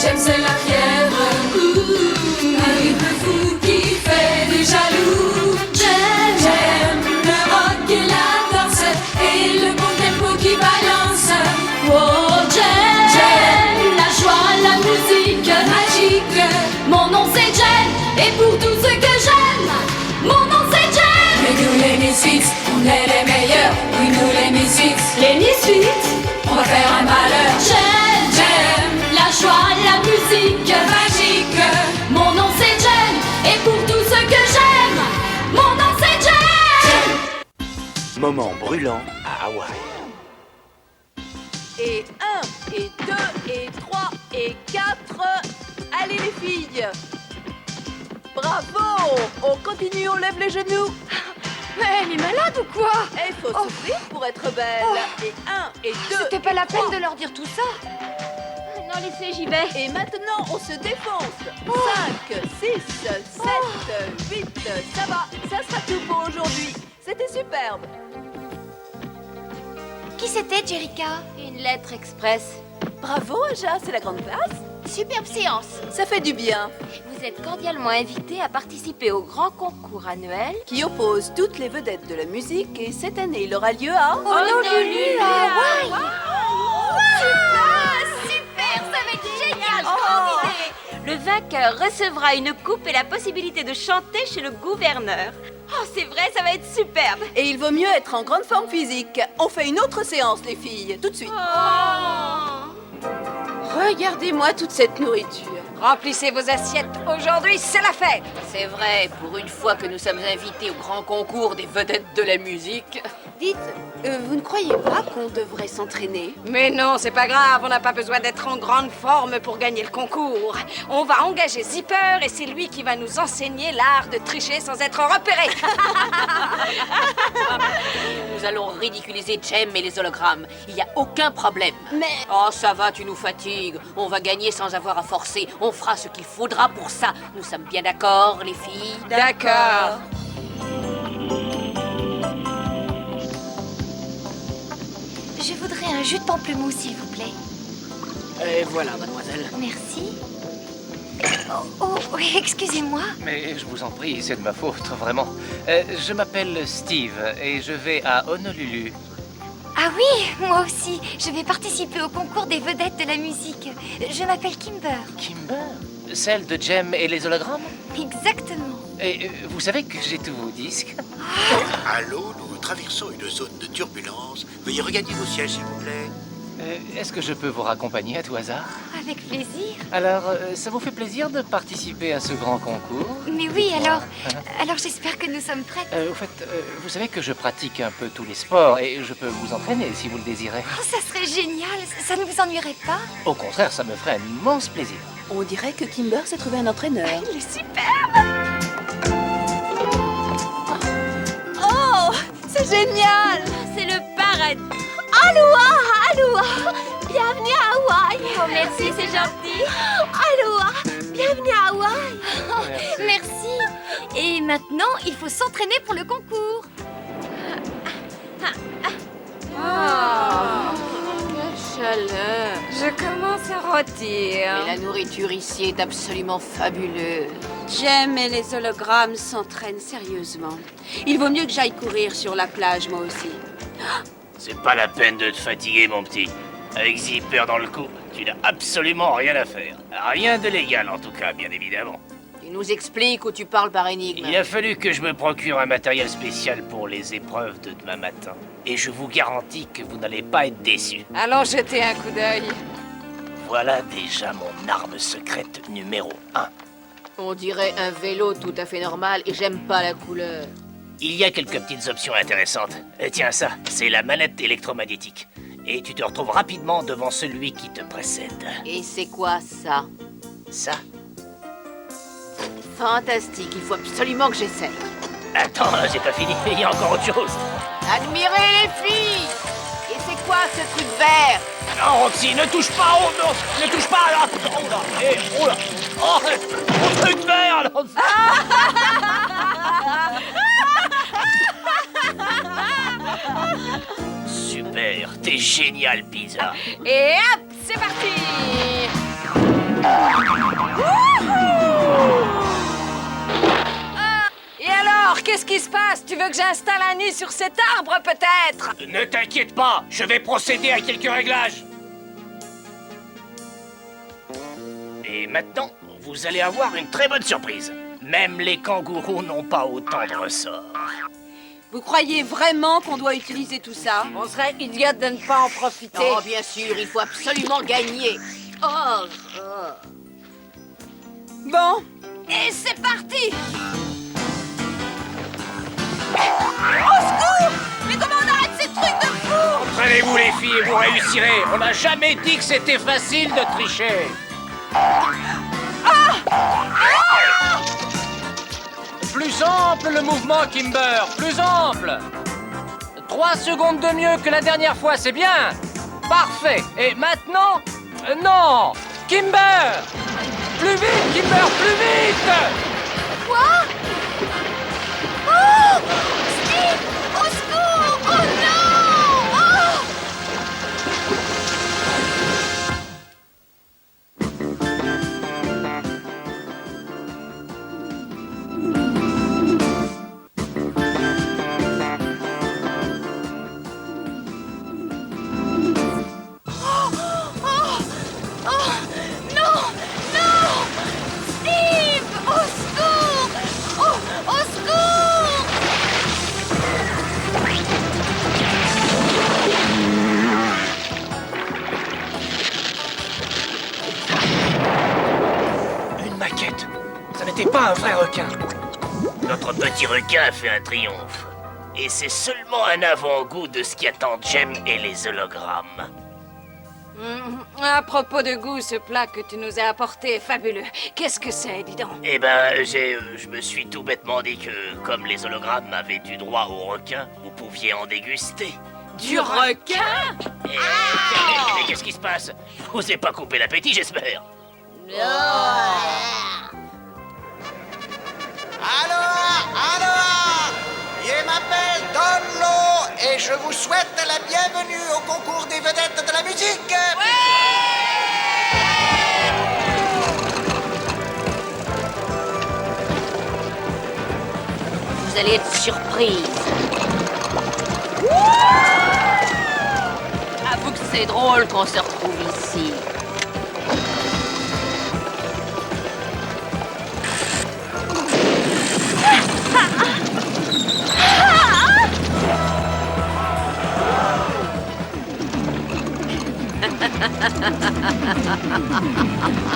J'aime c'est la fièvre, un rythme fou qui fait des jaloux. J'aime le rock et la danse et le bon tempo qui balance. Oh, j'aime la joie, la musique magique. Mon nom c'est Jen et pour tout ce que j'aime, mon nom c'est Jen. Mais nous les Misfits, on est les meilleurs. Oui, nous les Misfits, on va faire un malheur. J'aime la joie, la musique magique. Mon nom c'est Jen et pour tout ce que j'aime, mon nom c'est Jen. Moment brûlant à Hawaï. Et 1, et 2, et 3, et 4. Allez les filles. Bravo. On continue, on lève les genoux. Mais elle est malade ou quoi? Il faut souffrir pour être belle. Et 1, et 2. C'était pas la peine de leur dire tout ça. Non, laissez, j'y vais. Et maintenant, on se défonce. 5, 6, 7, 8. Ça va, ça sera tout pour aujourd'hui. C'était superbe. Qui c'était, Jerica? Une lettre express. Bravo, Aja, c'est la grande classe. Superbe séance. Ça fait du bien. Vous êtes cordialement invité à participer au grand concours annuel Qui oppose toutes les vedettes de la musique et cette année, il aura lieu à Honolulu, Hawaï. Super, ça va être génial. Grande idée. Le vainqueur recevra une coupe et la possibilité de chanter chez le gouverneur. Oh, c'est vrai, ça va être superbe. Et il vaut mieux être en grande forme physique. On fait une autre séance, les filles, tout de suite. Regardez-moi toute cette nourriture. Remplissez vos assiettes, aujourd'hui c'est la fête. C'est vrai, pour une fois que nous sommes invités au grand concours des vedettes de la musique. Dites, vous ne croyez pas qu'on devrait s'entraîner? Mais non, c'est pas grave, on n'a pas besoin d'être en grande forme pour gagner le concours. On va engager Zipper et c'est lui qui va nous enseigner l'art de tricher sans être repéré. Nous allons ridiculiser Jem et les hologrammes. Il n'y a aucun problème. Mais... Oh, ça va, tu nous fatigues. On va gagner sans avoir à forcer. On fera ce qu'il faudra pour ça. Nous sommes bien d'accord, les filles? D'accord. Je voudrais un jus de pamplemousse, s'il vous plaît. Et voilà, mademoiselle. Merci. Oui, excusez-moi. Mais je vous en prie, c'est de ma faute, vraiment. Je m'appelle Steve et je vais à Honolulu. Ah oui, moi aussi. Je vais participer au concours des vedettes de la musique. Je m'appelle Kimber. Kimber? Celle de Jem et les hologrammes? Exactement. Et vous savez que j'ai tous vos disques? Allô, nous traversons une zone de turbulence. Veuillez regagner vos sièges, s'il vous plaît. Est-ce que je peux vous raccompagner à tout hasard? Avec plaisir. Alors, ça vous fait plaisir de participer à ce grand concours? Mais oui, alors j'espère que nous sommes prêtes. Au fait, vous savez que je pratique un peu tous les sports et je peux vous entraîner si vous le désirez. Oh, ça serait génial. Ça ne vous ennuierait pas? Au contraire, ça me ferait un immense plaisir. On dirait que Kimber s'est trouvé un entraîneur. Il est superbe. Oh, c'est génial! C'est le paradis. Aloha, bienvenue à Hawaï. Oh, merci, c'est gentil. Aloha, bienvenue à Hawaï. Merci. Et maintenant, il faut s'entraîner pour le concours. Quelle chaleur. Je commence à rôtir. Et la nourriture ici est absolument fabuleuse. Jem et les hologrammes s'entraînent sérieusement. Il vaut mieux que j'aille courir sur la plage, moi aussi. C'est pas la peine de te fatiguer, mon petit. Avec Zipper dans le cou, tu n'as absolument rien à faire. Rien de légal, en tout cas, bien évidemment. Tu nous expliques où tu parles par énigme. Il a fallu que je me procure un matériel spécial pour les épreuves de demain matin. Et je vous garantis que vous n'allez pas être déçus. Allons jeter un coup d'œil. Voilà déjà mon arme secrète numéro 1. On dirait un vélo tout à fait normal et j'aime pas la couleur. Il y a quelques petites options intéressantes. Tiens ça, c'est la manette électromagnétique. Et tu te retrouves rapidement devant celui qui te précède. Et c'est quoi ça? Ça? Fantastique, il faut absolument que j'essaie. Attends, j'ai pas fini, il y a encore autre chose. Admirez les filles! Et c'est quoi ce truc vert? Non, Roxy, ne touche pas, oh non, ne touche pas là. Oh là, oh là, oh, mon truc vert là. Super, t'es génial, Pizza. Et hop, c'est parti. Et alors, qu'est-ce qui se passe? Tu veux que j'installe un nid sur cet arbre, peut-être? Ne t'inquiète pas, je vais procéder à quelques réglages. Et maintenant, vous allez avoir une très bonne surprise. Même les kangourous n'ont pas autant de ressorts. Vous croyez vraiment qu'on doit utiliser tout ça? On serait idiote de ne pas en profiter. Oh, bien sûr, il faut absolument gagner. Oh, Bon, Et c'est parti! au secours! Mais comment on arrête ces trucs de fou? Entraînez-vous les filles et vous réussirez. On n'a jamais dit que c'était facile de tricher. Plus ample le mouvement, Kimber, plus ample. 3 secondes de mieux que la dernière fois, c'est bien. Parfait. Et maintenant, non, Kimber. Plus vite, Kimber, plus vite. Quoi? Oh! Steve! Au secours! Oh non! Oh! Non! Non! Steve! Au secours! Oh! Au secours! Une maquette. Ça n'était pas un vrai requin. Notre petit requin a fait un triomphe. Et c'est seulement un avant-goût de ce qui attend Jem et les hologrammes. À propos de goût, ce plat que tu nous as apporté est fabuleux. Qu'est-ce que c'est, dis donc? Eh ben, je me suis tout bêtement dit que, comme les hologrammes avaient du droit au requin, vous pouviez en déguster. Du requin? Mais qu'est-ce qui se passe? Vous n'avez pas coupé l'appétit, j'espère. Alors, je m'appelle Donlo et je vous souhaite la bienvenue au concours des vedettes de la musique. vous allez être surprise. Avoue que c'est drôle qu'on se retrouve ici.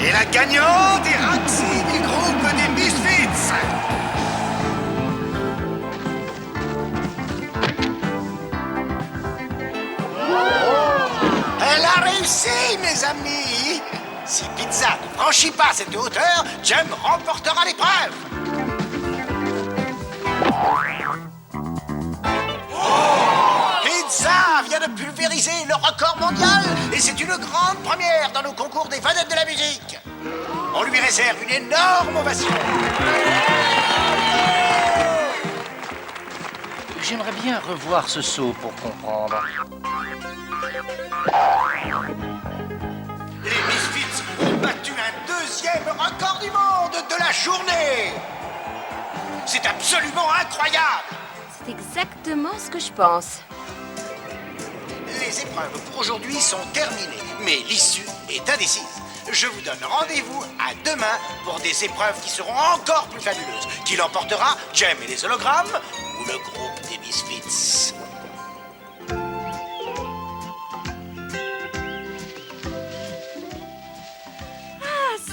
Et la gagnante est Roxy du groupe des Misfits. Elle a réussi, mes amis. Si Pizza ne franchit pas cette hauteur, Jem remportera l'épreuve. Pizza vient de pulvériser le record mondial et c'est une grande première dans nos concours des vedettes de la musique. On lui réserve une énorme ovation. J'aimerais bien revoir ce saut pour comprendre. Les Misfits ont battu un deuxième record du monde de la journée. C'est absolument incroyable. C'est exactement ce que je pense. Les épreuves pour aujourd'hui sont terminées, mais l'issue est indécise. Je vous donne rendez-vous à demain pour des épreuves qui seront encore plus fabuleuses. Qui l'emportera, Jem et les hologrammes ou le groupe des Misfits?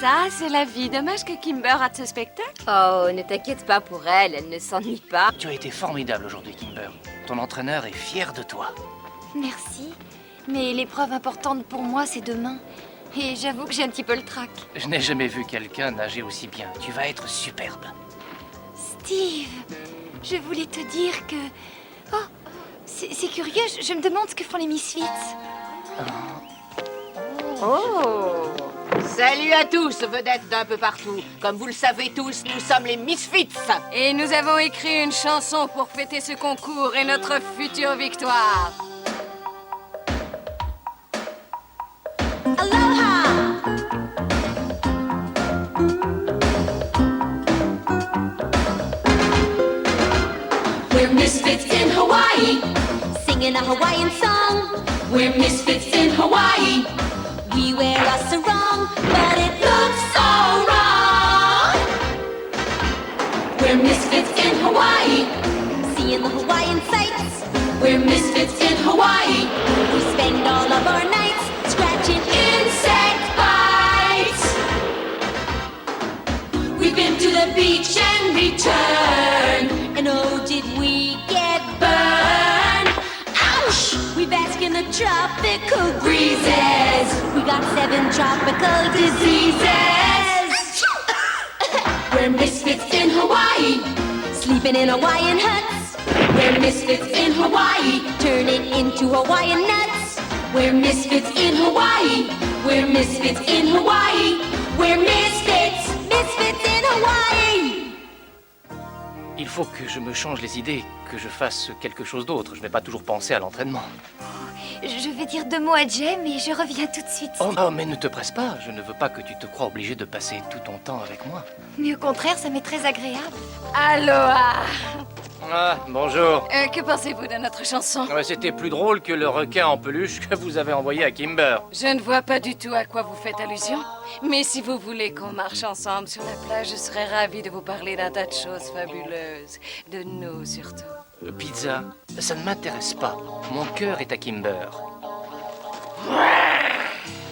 Ça, c'est la vie. Dommage que Kimber rate ce spectacle. Oh, ne t'inquiète pas pour elle, elle ne s'ennuie pas. Tu as été formidable aujourd'hui, Kimber. Ton entraîneur est fier de toi. Merci. Mais l'épreuve importante pour moi, c'est demain. Et j'avoue que j'ai un petit peu le trac. Je n'ai jamais vu quelqu'un nager aussi bien. Tu vas être superbe. Steve, je voulais te dire que... Oh, c'est curieux, je me demande ce que font les Misfits. Oh! Salut à tous, vedettes d'un peu partout. Comme vous le savez tous, nous sommes les Misfits. Et nous avons écrit une chanson pour fêter ce concours et notre future victoire. singing a Hawaiian song. We're misfits in Hawaii. We wear a sarong, but it looks so wrong. We're misfits in Hawaii. Seeing the Hawaiian sights. We're misfits in Hawaii. We spend all of our nights scratching insect bites. We've been to the beach and returned, and oh, did we get burned. Ouch! We bask in the tropical breezes. We got 7 tropical diseases. We're misfits in Hawaii, sleeping in Hawaiian huts. We're misfits in Hawaii, turning into Hawaiian nuts. We're misfits in Hawaii. We're misfits in Hawaii. We're misfits in Hawaii. Il faut que je me change les idées, que je fasse quelque chose d'autre. Je n'ai pas toujours pensé à l'entraînement. Je vais dire 2 mots à Jem et je reviens tout de suite. Oh non, mais ne te presse pas. Je ne veux pas que tu te crois obligé de passer tout ton temps avec moi. Mais au contraire, ça m'est très agréable. Aloha! Ah, bonjour. Que pensez-vous de notre chanson? Ouais, c'était plus drôle que le requin en peluche que vous avez envoyé à Kimber. Je ne vois pas du tout à quoi vous faites allusion. Mais si vous voulez qu'on marche ensemble sur la plage, je serais ravie de vous parler d'un tas de choses fabuleuses. De nous, surtout. Pizza, ça ne m'intéresse pas. Mon cœur est à Kimber.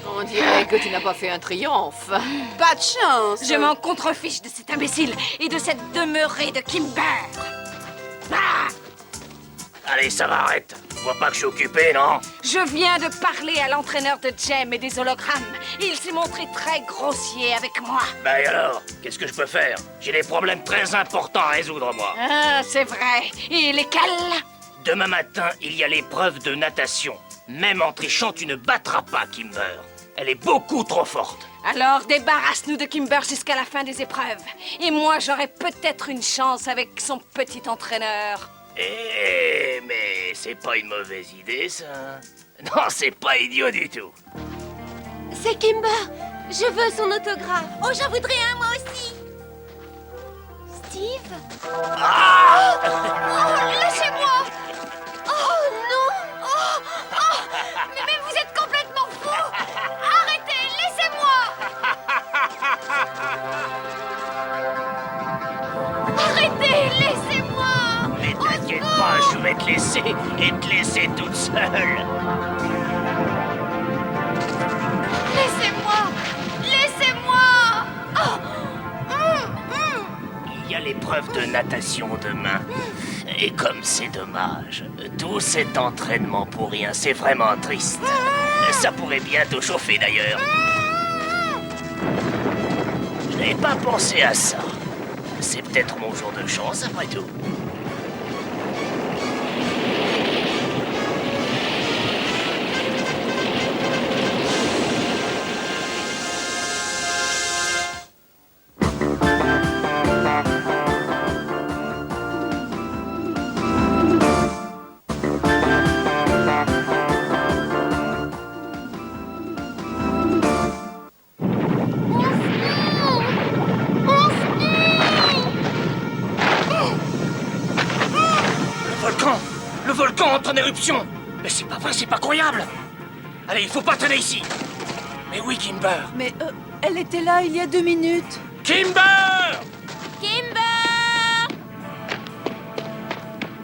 On dirait que tu n'as pas fait un triomphe. Pas de chance. Je m'en contrefiche de cet imbécile et de cette demeurée de Kimber. Ah! Allez, ça va, arrête. Tu vois pas que je suis occupé, non? Je viens de parler à l'entraîneur de Jem et des hologrammes. Il s'est montré très grossier avec moi. Bah et alors? Qu'est-ce que je peux faire? J'ai des problèmes très importants à résoudre, moi. Ah, c'est vrai. Et lesquels? Demain matin, il y a l'épreuve de natation. Même en trichant, tu ne battras pas Kimber. Elle est beaucoup trop forte. Alors débarrasse-nous de Kimber jusqu'à la fin des épreuves. Et moi, j'aurai peut-être une chance avec son petit entraîneur. Eh, mais c'est pas une mauvaise idée, ça. Non, c'est pas idiot du tout. C'est Kimber. Je veux son autographe. Oh, j'en voudrais un, moi aussi. Steve? Ah! Oh, lâchez-moi! Oh non! Mais vous êtes complètement fou! Arrêtez, laissez-moi! Arrêtez, laissez-moi! Mais t'inquiète pas, je vais te laisser et te laisser toute seule. Laissez-moi! Laissez-moi! Il y a l'épreuve de natation demain. Et comme c'est dommage, tout cet entraînement pour rien, c'est vraiment triste. Ça pourrait bientôt chauffer d'ailleurs. Je n'avais pas pensé à ça. C'est peut-être mon jour de chance après tout. Le volcan entre en éruption. Mais c'est pas vrai, c'est pas croyable. Allez, il faut pas traîner ici. Mais oui, Kimber. Mais elle était là il y a 2 minutes. Kimber! Kimber!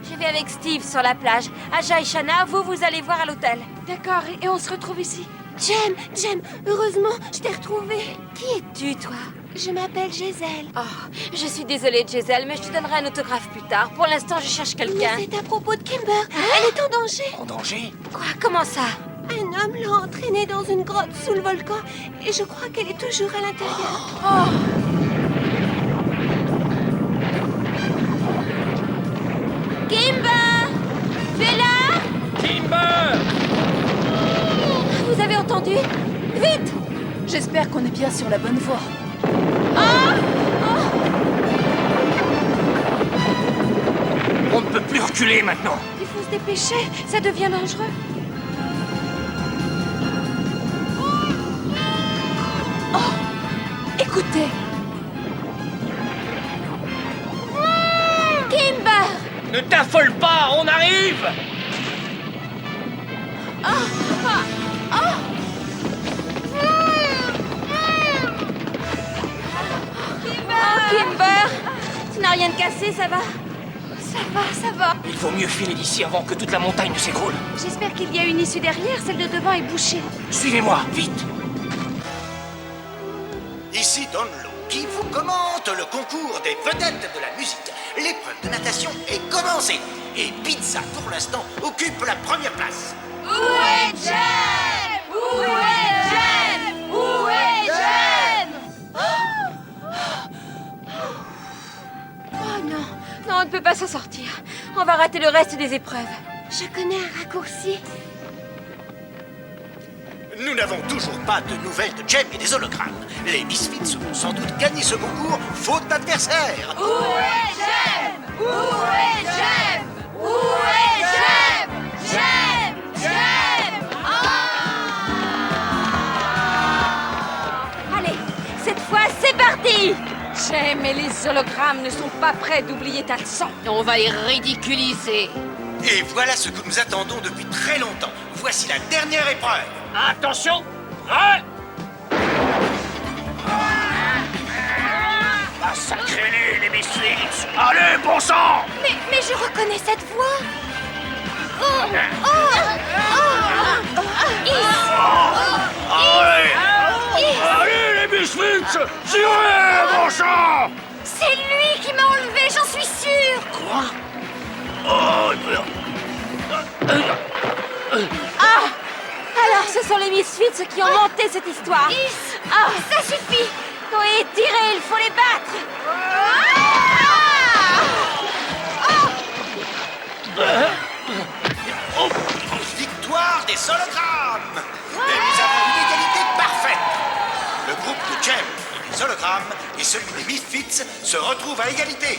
Je vais avec Steve sur la plage. Aja et Shana, vous allez voir à l'hôtel. D'accord, et on se retrouve ici. Jem, heureusement, je t'ai retrouvée. Qui es-tu, toi? Je m'appelle Giselle. Oh, je suis désolée, Giselle, mais je te donnerai un autographe plus tard. Pour l'instant, je cherche quelqu'un. C'est à propos de Kimber. Elle est en danger. En danger? Quoi? Comment ça? Un homme l'a entraînée dans une grotte sous le volcan et je crois qu'elle est toujours à l'intérieur. Kimber! Tu es là? Kimber! Vous avez entendu? Vite! J'espère qu'on est bien sur la bonne voie. On ne peut plus reculer maintenant. Il faut se dépêcher, ça devient dangereux. Écoutez, Kimber! Ne t'affole pas, on arrive! Kimber, tu n'as rien de cassé, ça va? Ça va. Il vaut mieux filer d'ici avant que toute la montagne ne s'écroule. J'espère qu'il y a une issue derrière, celle de devant est bouchée. Suivez-moi, vite. Ici Don Lo, qui vous commente le concours des vedettes de la musique. L'épreuve de natation est commencée. Et Pizza, pour l'instant, occupe la première place. Où est Jem? Où est Jem? Où est Jem? Oh non, non, on ne peut pas s'en sortir. On va rater le reste des épreuves. Je connais un raccourci. Nous n'avons toujours pas de nouvelles de Jem et des hologrammes. Les Misfits vont sans doute gagner ce concours, faute d'adversaire. Où est Jem? Où est Jem? Où est Jem? Jem! Jem! Allez, cette fois, c'est parti! Jem et les hologrammes ne sont pas prêts d'oublier ta leçon. On va les ridiculiser. Et voilà ce que nous attendons depuis très longtemps. Voici la dernière épreuve. Attention! Prêt? Massacrez-les, les Misfits! Allez, bon sang! Mais je reconnais cette voix. Allez, les Misfits! Tirez, bon sang! C'est lui qui m'a enlevé, j'en suis sûre. Quoi? Oh, Alors, ce sont les Misfits qui ont monté cette histoire. Ah, Ça suffit. oui, tirez, il faut les battre. Victoire des hologrammes. Et nous avons une égalité parfaite. Le groupe de Jem et des hologrammes et celui des Misfits se retrouvent à égalité.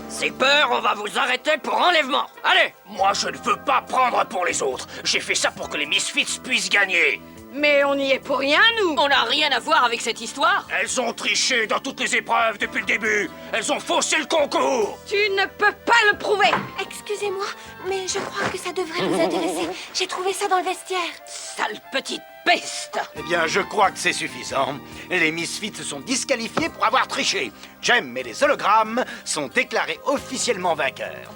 C'est peur, on va vous arrêter pour enlèvement. Allez. Moi, je ne veux pas prendre pour les autres. J'ai fait ça pour que les Misfits puissent gagner. Mais on n'y est pour rien, nous. On n'a rien à voir avec cette histoire. Elles ont triché dans toutes les épreuves depuis le début. Elles ont faussé le concours. Tu ne peux pas le prouver. Excusez-moi, mais je crois que ça devrait vous intéresser. J'ai trouvé ça dans le vestiaire. Sale petite peste. Eh bien, je crois que c'est suffisant. Les Misfits sont disqualifiés pour avoir triché. Jem et les hologrammes sont déclarés officiellement vainqueurs.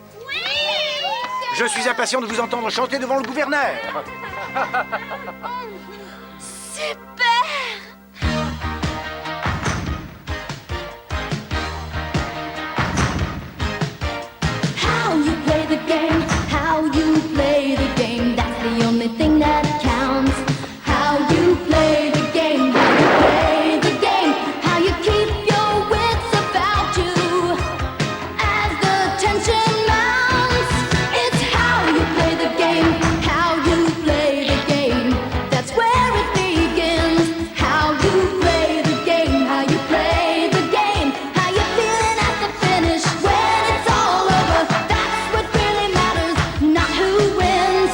Je suis impatient de vous entendre chanter devant le gouverneur. Super. How you play the game, how you play the game, that's the only thing that counts. How you play the game, how you play the game, how you keep your wits about you as the tension mounts. It's how you play the game, how you play the game, that's where it begins. How you play the game, how you play the game, how you feeling at the finish when it's all over. That's what really matters, not who wins,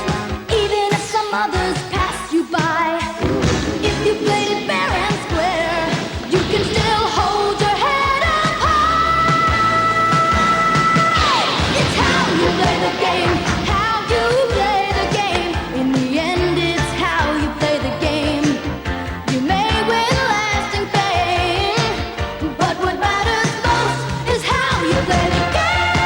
even if some others pass you by. If you played it fair and square, you can still hold your head up high. It's how you play the game, how you play the game. In the end, it's how you play the game. You may win lasting fame, but what matters most is how you play the game.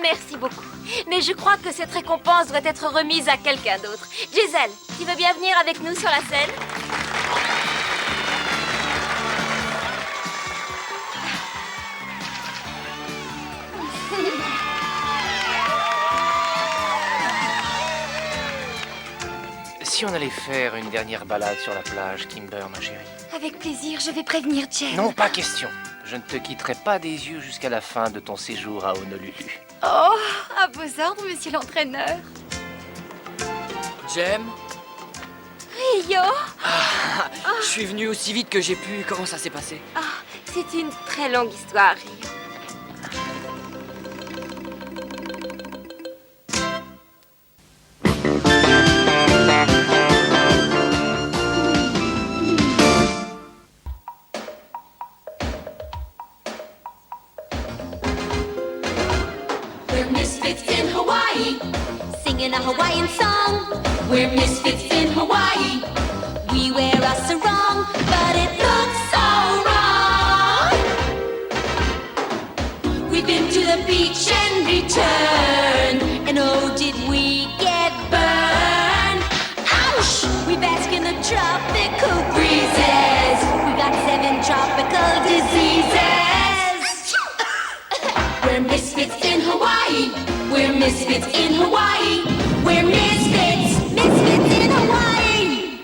Merci beaucoup. Mais je crois que cette récompense doit être remise à quelqu'un d'autre. Gisèle, tu veux bien venir avec nous sur la scène? Si on allait faire une dernière balade sur la plage, Kimber, ma chérie. Avec plaisir, je vais prévenir Jen. Non, pas question. Je ne te quitterai pas des yeux jusqu'à la fin de ton séjour à Honolulu. Oh, à vos ordres, monsieur l'entraîneur. Jem, Rio? je suis venu aussi vite que j'ai pu. Comment ça s'est passé? Ah, c'est une très longue histoire, Rio. There misfits in Hawaii. Singing a Hawaiian song. We're misfits in Hawaii. We wear a sarong, but it looks so wrong. We've been to the beach and returned. And oh, did we get burned? Ouch! We bask in the tropical breezes. We got 7 tropical diseases. We're misfits in Hawaii. We're misfits in Hawaii. We're misfits. Misfits in Hawaii.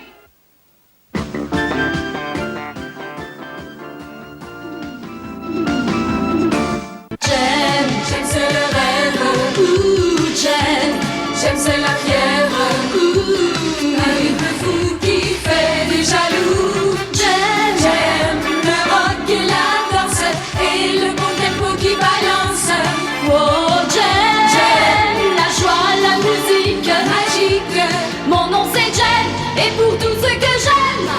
J'aime c'est le rêve. Ouh, j'aime c'est la fièvre. Ouh, un rythme fou qui fait des jaloux. J'aime le rock et la danse et le bon tempo qui balance. Oh, J'aime la joie, la musique magique. mon nom c'est Jen. Et pour tout ce que j'aime,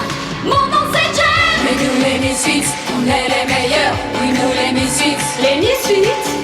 mon nom c'est Jen. Mais nous les misfits, on est les meilleurs. Oui, nous les misfits. Les Misfits.